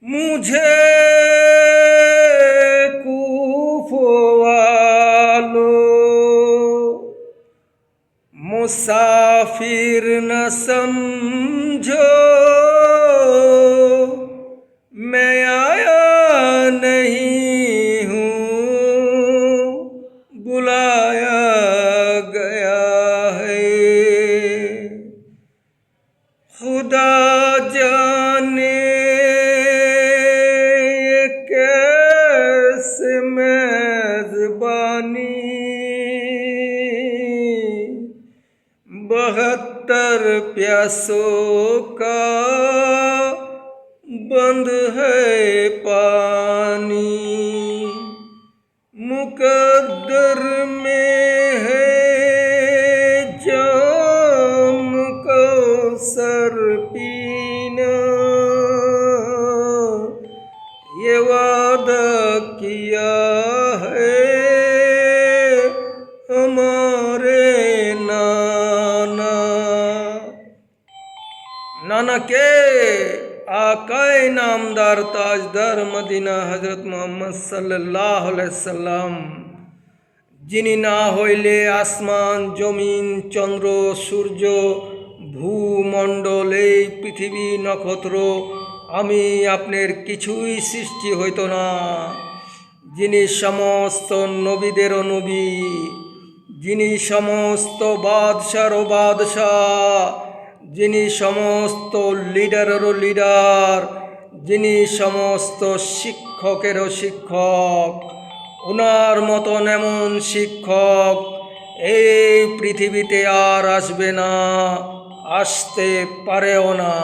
मुझे कुफवालो मुसाफिर न समझो, मैं आया नहीं हूँ, बुलाया गया है। खुदा जाने ये कैसे मेज़बानी 72 प्यासों का बंद है पानी। मुकद्दर में है जाम कौसर पीना, ये वादा किया है हमारे नाना के आकाए नामदार ताजदार मदीना हजरत मोहम्मद सल्लल्लाहु अलैहि वसल्लम, যিনি না হইলে আসমান জমিন চন্দ্র সূর্য ভূমণ্ডল এই পৃথিবী নক্ষত্র আমি আপনার কিছুই সৃষ্টি হইত না। যিনি সমস্ত নবীদেরও নবী, যিনি সমস্ত বাদশারও বাদশাহ, যিনি সমস্ত লিডারেরও লিডার, যিনি সমস্ত শিক্ষকেরও শিক্ষক। ওনার মতন এমন শিক্ষক এই পৃথিবীতে আর আসবে না, আসতে পারেও না।